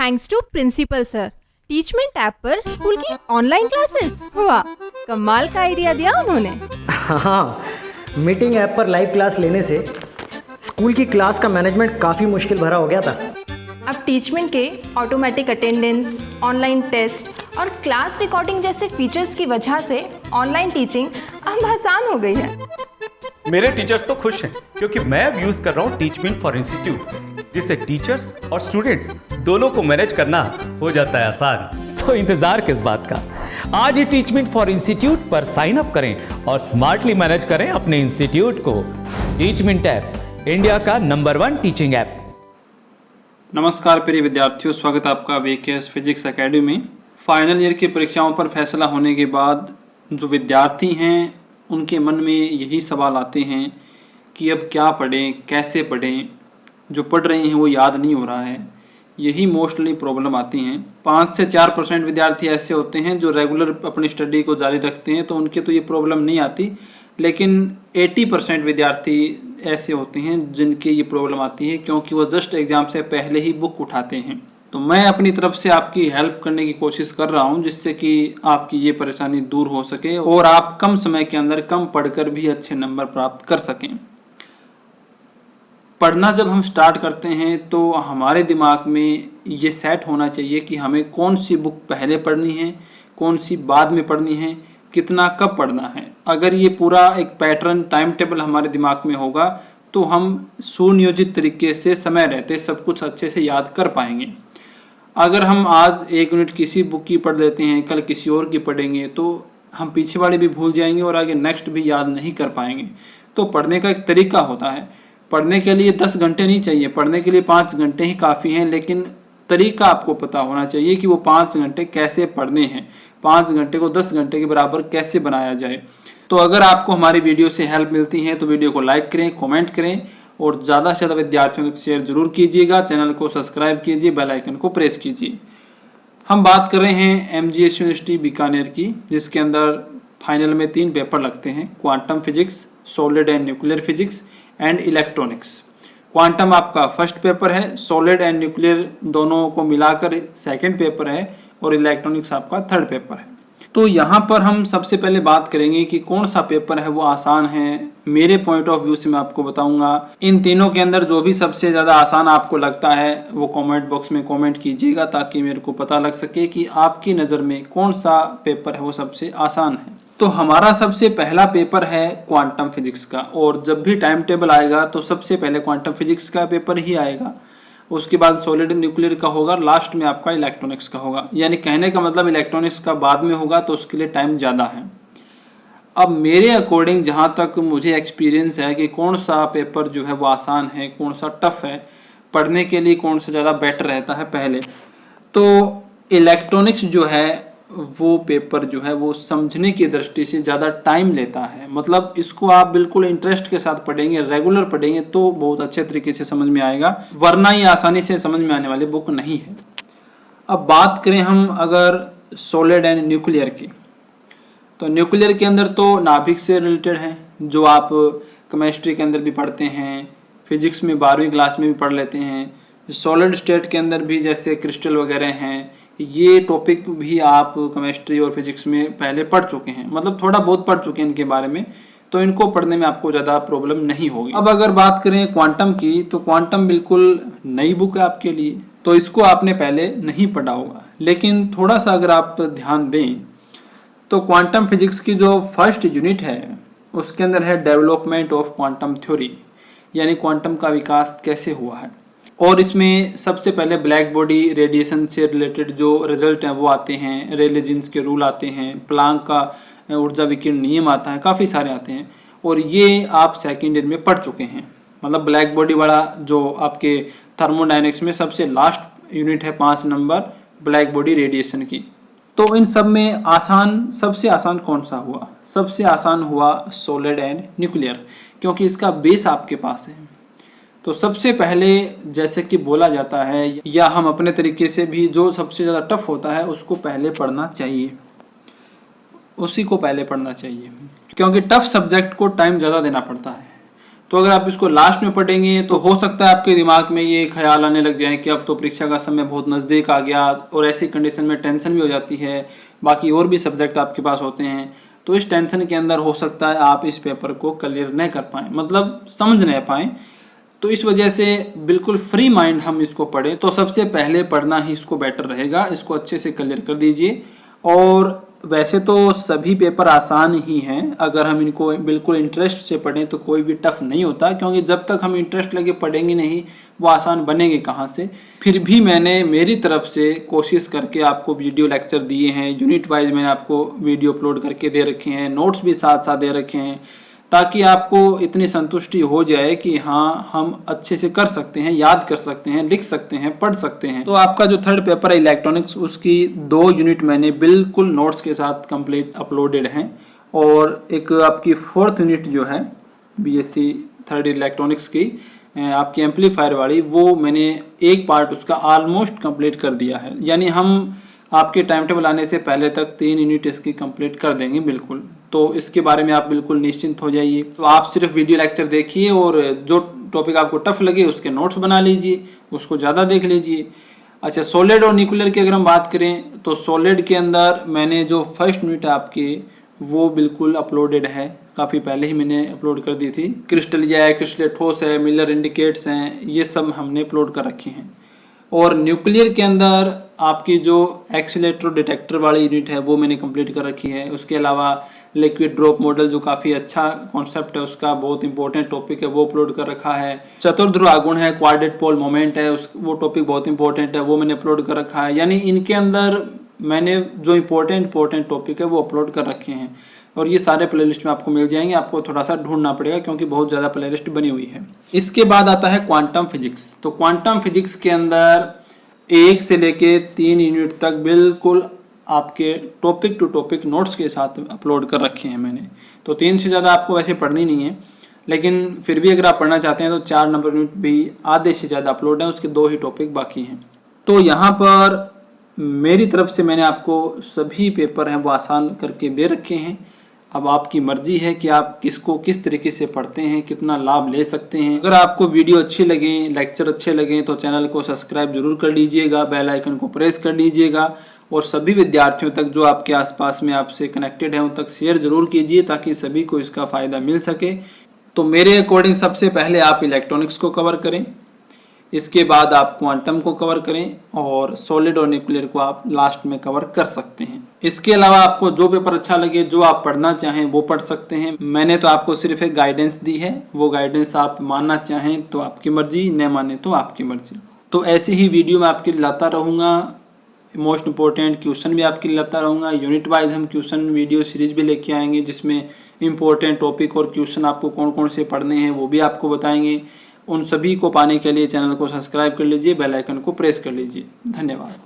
Thanks to principal sir. Teachmint app पर school की online classes, वाह कमाल का आइडिया दिया उन्होंने। हाँ, मीटिंग ऐप पर लाइव क्लास लेने से स्कूल की क्लास का मैनेजमेंट काफ़ी मुश्किल भरा हो गया था। अब टीचमेंट के ऑटोमेटिक अटेंडेंस, ऑनलाइन टेस्ट और क्लास रिकॉर्डिंग जैसे फीचर्स की वजह से ऑनलाइन टीचिंग अब आसान हो गई है। मेरे टीचर्स तो खुश हैं क्योंकि मैं अब यूज कर रहा हूँ टीचमेंट फॉर इंस्टीट्यूट, जिससे टीचर्स और स्टूडेंट्स दोनों को मैनेज करना हो जाता है आसान। तो इंतजार किस बात का, आज ही टीचमेंट फॉर इंस्टीट्यूट पर साइन अप करें और स्मार्टली मैनेज करें अपने इंस्टीट्यूट को। टीचमेंट ऐप, इंडिया का नंबर 1 टीचिंग ऐप। नमस्कार प्रिय विद्यार्थियों, स्वागत है आपका वीकेएस फिजिक्स एकेडमी में। फाइनल ईयर की परीक्षाओं पर फैसला होने के बाद जो विद्यार्थी हैं उनके मन में यही सवाल आते हैं कि अब क्या पढ़ें, कैसे पढ़ें। जो पढ़ रहे हैं वो याद नहीं हो रहा है, यही मोस्टली प्रॉब्लम आती हैं। 5 से 4% विद्यार्थी ऐसे होते हैं जो रेगुलर अपनी स्टडी को जारी रखते हैं, तो उनके तो ये प्रॉब्लम नहीं आती। लेकिन 80% विद्यार्थी ऐसे होते हैं जिनके ये प्रॉब्लम आती है, क्योंकि वो जस्ट एग्ज़ाम से पहले ही बुक उठाते हैं। तो मैं अपनी तरफ से आपकी हेल्प करने की कोशिश कर रहा हूं, जिससे कि आपकी ये परेशानी दूर हो सके और आप कम समय के अंदर कम पढ़कर भी अच्छे नंबर प्राप्त कर सकें। पढ़ना जब हम स्टार्ट करते हैं तो हमारे दिमाग में ये सेट होना चाहिए कि हमें कौन सी बुक पहले पढ़नी है, कौन सी बाद में पढ़नी है, कितना कब पढ़ना है। अगर ये पूरा एक पैटर्न, टाइम टेबल हमारे दिमाग में होगा तो हम सुनियोजित तरीके से समय रहते सब कुछ अच्छे से याद कर पाएंगे। अगर हम आज 1 यूनिट किसी बुक की पढ़ लेते हैं, कल किसी और की पढ़ेंगे, तो हम पीछे वाले भी भूल जाएंगे और आगे नेक्स्ट भी याद नहीं कर पाएंगे। तो पढ़ने का एक तरीका होता है। पढ़ने के लिए 10 घंटे नहीं चाहिए, पढ़ने के लिए 5 घंटे ही काफ़ी हैं, लेकिन तरीका आपको पता होना चाहिए कि वो 5 घंटे कैसे पढ़ने हैं, 5 घंटे को 10 घंटे के बराबर कैसे बनाया जाए। तो अगर आपको हमारी वीडियो से हेल्प मिलती है तो वीडियो को लाइक करें, कमेंट करें और ज़्यादा से ज़्यादा विद्यार्थियों को शेयर जरूर कीजिएगा। चैनल को सब्सक्राइब कीजिए, बेल आइकन को प्रेस कीजिए। हम बात कर रहे हैं MGS यूनिवर्सिटी बीकानेर की, जिसके अंदर फाइनल में 3 पेपर लगते हैं: quantum physics, solid and nuclear physics and electronics. Quantum आपका फर्स्ट पेपर है, सॉलिड एंड न्यूक्लियर दोनों को मिलाकर सेकंड पेपर है और इलेक्ट्रॉनिक्स आपका थर्ड पेपर है। तो यहाँ पर हम सबसे पहले बात करेंगे कि कौन सा पेपर है वो आसान है। मेरे पॉइंट ऑफ व्यू से मैं आपको बताऊंगा। इन तीनों के अंदर जो भी सबसे ज़्यादा आसान आपको लगता है वो कमेंट बॉक्स में कमेंट कीजिएगा, ताकि मेरे को पता लग सके कि आपकी नज़र में कौन सा पेपर है वो सबसे आसान है। तो हमारा सबसे पहला पेपर है क्वांटम फिजिक्स का, और जब भी टाइम टेबल आएगा तो सबसे पहले क्वांटम फिजिक्स का पेपर ही आएगा, उसके बाद सॉलिड न्यूक्लियर का होगा, लास्ट में आपका इलेक्ट्रॉनिक्स का होगा। यानी कहने का मतलब इलेक्ट्रॉनिक्स का बाद में होगा, तो उसके लिए टाइम ज़्यादा है। अब मेरे अकॉर्डिंग जहाँ तक मुझे एक्सपीरियंस है कि कौन सा पेपर जो है वो आसान है, कौन सा टफ है, पढ़ने के लिए कौन सा ज़्यादा बेटर रहता है, पहले तो इलेक्ट्रॉनिक्स जो है वो पेपर जो है वो समझने की दृष्टि से ज़्यादा टाइम लेता है। मतलब इसको आप बिल्कुल इंटरेस्ट के साथ पढ़ेंगे, रेगुलर पढ़ेंगे तो बहुत अच्छे तरीके से समझ में आएगा, वरना ये आसानी से समझ में आने वाली बुक नहीं है। अब बात करें हम अगर सॉलिड एंड न्यूक्लियर की, तो न्यूक्लियर के अंदर तो नाभिक से रिलेटेड है, जो आप केमिस्ट्री के अंदर भी पढ़ते हैं, फिजिक्स में 12वीं क्लास में भी पढ़ लेते हैं। सॉलिड स्टेट के अंदर भी जैसे क्रिस्टल वगैरह हैं, ये टॉपिक भी आप केमिस्ट्री और फिजिक्स में पहले पढ़ चुके हैं, मतलब थोड़ा बहुत पढ़ चुके हैं इनके बारे में, तो इनको पढ़ने में आपको ज़्यादा प्रॉब्लम नहीं होगी। अब अगर बात करें क्वांटम की, तो क्वांटम बिल्कुल नई बुक है आपके लिए, तो इसको आपने पहले नहीं पढ़ा होगा। लेकिन थोड़ा सा अगर आप ध्यान दें तो क्वांटम फिजिक्स की जो फर्स्ट यूनिट है उसके अंदर है डेवलपमेंट ऑफ क्वांटम थ्योरी, यानी क्वांटम का विकास कैसे हुआ है। और इसमें सबसे पहले ब्लैक बॉडी रेडिएशन से रिलेटेड जो रिजल्ट हैं वो आते हैं, रेले जीन्स के रूल आते हैं, प्लांक का ऊर्जा विकिरण नियम आता है, काफ़ी सारे आते हैं, और ये आप सेकेंड ईयर में पढ़ चुके हैं। मतलब ब्लैक बॉडी वाला जो आपके थर्मोडायनेमिक्स में सबसे लास्ट यूनिट है 5 नंबर ब्लैक बॉडी रेडिएशन की। तो इन सब में आसान, सबसे आसान कौन सा हुआ? सबसे आसान हुआ सॉलिड एंड न्यूक्लियर, क्योंकि इसका बेस आपके पास है। तो सबसे पहले जैसे कि बोला जाता है, या हम अपने तरीके से भी, जो सबसे ज़्यादा टफ होता है उसको पहले पढ़ना चाहिए, उसी को पहले पढ़ना चाहिए, क्योंकि टफ सब्जेक्ट को टाइम ज़्यादा देना पड़ता है। तो अगर आप इसको लास्ट में पढ़ेंगे तो हो सकता है आपके दिमाग में ये ख्याल आने लग जाए कि अब तो परीक्षा का समय बहुत नज़दीक आ गया, और ऐसी कंडीशन में टेंशन भी हो जाती है, बाकी और भी सब्जेक्ट आपके पास होते हैं, तो इस टेंशन के अंदर हो सकता है आप इस पेपर को क्लियर नहीं कर पाएँ, मतलब समझ नहीं पाएँ। तो इस वजह से बिल्कुल फ्री माइंड हम इसको पढ़ें तो सबसे पहले पढ़ना ही इसको बेटर रहेगा। इसको अच्छे से क्लियर कर दीजिए। और वैसे तो सभी पेपर आसान ही हैं, अगर हम इनको बिल्कुल इंटरेस्ट से पढ़ें तो कोई भी टफ नहीं होता, क्योंकि जब तक हम इंटरेस्ट लगे पढ़ेंगे नहीं वो आसान बनेंगे कहाँ से। फिर भी मैंने मेरी तरफ से कोशिश करके आपको वीडियो लेक्चर दिए हैं, यूनिट वाइज मैंने आपको वीडियो अपलोड करके दे रखे हैं, नोट्स भी साथ साथ दे रखे हैं, ताकि आपको इतनी संतुष्टि हो जाए कि हाँ हम अच्छे से कर सकते हैं, याद कर सकते हैं, लिख सकते हैं, पढ़ सकते हैं। तो आपका जो थर्ड पेपर है इलेक्ट्रॉनिक्स, उसकी 2 यूनिट मैंने बिल्कुल नोट्स के साथ कंप्लीट अपलोडेड हैं, और एक आपकी 4th यूनिट जो है बीएससी थर्ड इलेक्ट्रॉनिक्स की आपकी एम्पलीफायर वाली, वो मैंने एक पार्ट उसका ऑलमोस्ट कंप्लीट कर दिया है। यानी हम आपके टाइम टेबल आने से पहले तक 3 यूनिट इसकी कंप्लीट कर देंगे बिल्कुल। तो इसके बारे में आप बिल्कुल निश्चिंत हो जाइए। तो आप सिर्फ वीडियो लेक्चर देखिए और जो टॉपिक आपको टफ लगे उसके नोट्स बना लीजिए, उसको ज़्यादा देख लीजिए। अच्छा, सॉलिड और न्यूक्लियर की अगर हम बात करें तो सॉलिड के अंदर मैंने जो फर्स्ट यूनिट आपकी वो बिल्कुल अपलोडेड है, काफ़ी पहले ही मैंने अपलोड कर दी थी। क्रिस्टलिया है, क्रिस्टलेट ठोस है, मिलर इंडिकेट्स हैं, ये सब हमने अपलोड कर रखे हैं। और न्यूक्लियर के अंदर आपकी जो एक्सीलेटर डिटेक्टर वाली यूनिट है वो मैंने कंप्लीट कर रखी है। उसके अलावा लिक्विड ड्रॉप मॉडल जो काफ़ी अच्छा कॉन्सेप्ट है, उसका बहुत इंपॉर्टेंट टॉपिक है, वो अपलोड कर रखा है। चतुर्ध्रुव आघूर्ण है, क्वाड्रेट पोल मोमेंट है, वो टॉपिक बहुत इंपॉर्टेंट है, वो मैंने अपलोड कर रखा है। यानी इनके अंदर मैंने जो इंपॉर्टेंट टॉपिक है वो अपलोड कर रखे हैं, और ये सारे प्लेलिस्ट में आपको मिल जाएंगे। आपको थोड़ा सा ढूंढना पड़ेगा क्योंकि बहुत ज़्यादा प्लेलिस्ट बनी हुई है। इसके बाद आता है क्वांटम फिजिक्स। तो क्वांटम फिजिक्स के अंदर 1 से लेके 3 यूनिट तक बिल्कुल आपके टॉपिक टू टॉपिक नोट्स के साथ अपलोड कर रखे हैं मैंने। तो 3 से ज़्यादा आपको वैसे पढ़नी नहीं है, लेकिन फिर भी अगर आप पढ़ना चाहते हैं तो 4 नंबर यूनिट भी आधे से ज़्यादा अपलोड है, उसके 2 ही टॉपिक बाकी हैं। तो यहाँ पर मेरी तरफ से मैंने आपको सभी पेपर हैं वो आसान करके दे रखे हैं। अब आपकी मर्जी है कि आप किसको किस तरीके से पढ़ते हैं, कितना लाभ ले सकते हैं। अगर आपको वीडियो अच्छी लगे, लेक्चर अच्छे लगे तो चैनल को सब्सक्राइब जरूर कर लीजिएगा, बेल आइकन को प्रेस कर लीजिएगा, और सभी विद्यार्थियों तक जो आपके आसपास में आपसे कनेक्टेड हैं उन तक शेयर जरूर कीजिए ताकि सभी को इसका फ़ायदा मिल सके। तो मेरे अकॉर्डिंग सबसे पहले आप इलेक्ट्रॉनिक्स को कवर करें, इसके बाद आप क्वांटम को कवर करें, और सॉलिड और न्यूक्लियर को आप लास्ट में कवर कर सकते हैं। इसके अलावा आपको जो पेपर अच्छा लगे, जो आप पढ़ना चाहें वो पढ़ सकते हैं। मैंने तो आपको सिर्फ एक गाइडेंस दी है, वो गाइडेंस आप मानना चाहें तो आपकी मर्जी, न माने तो आपकी मर्जी। तो ऐसी ही वीडियो मैं आपके लिए लाता रहूँगा, मोस्ट इंपॉर्टेंट क्वेश्चन भी आपके लिए लाता रहूँगा। यूनिट वाइज हम क्वेश्चन वीडियो सीरीज भी लेके आएंगे जिसमें इंपॉर्टेंट टॉपिक और क्वेश्चन आपको कौन कौन से पढ़ने हैं वो भी आपको बताएंगे। उन सभी को पाने के लिए चैनल को सब्सक्राइब कर लीजिए, बेल आइकन को प्रेस कर लीजिए। धन्यवाद।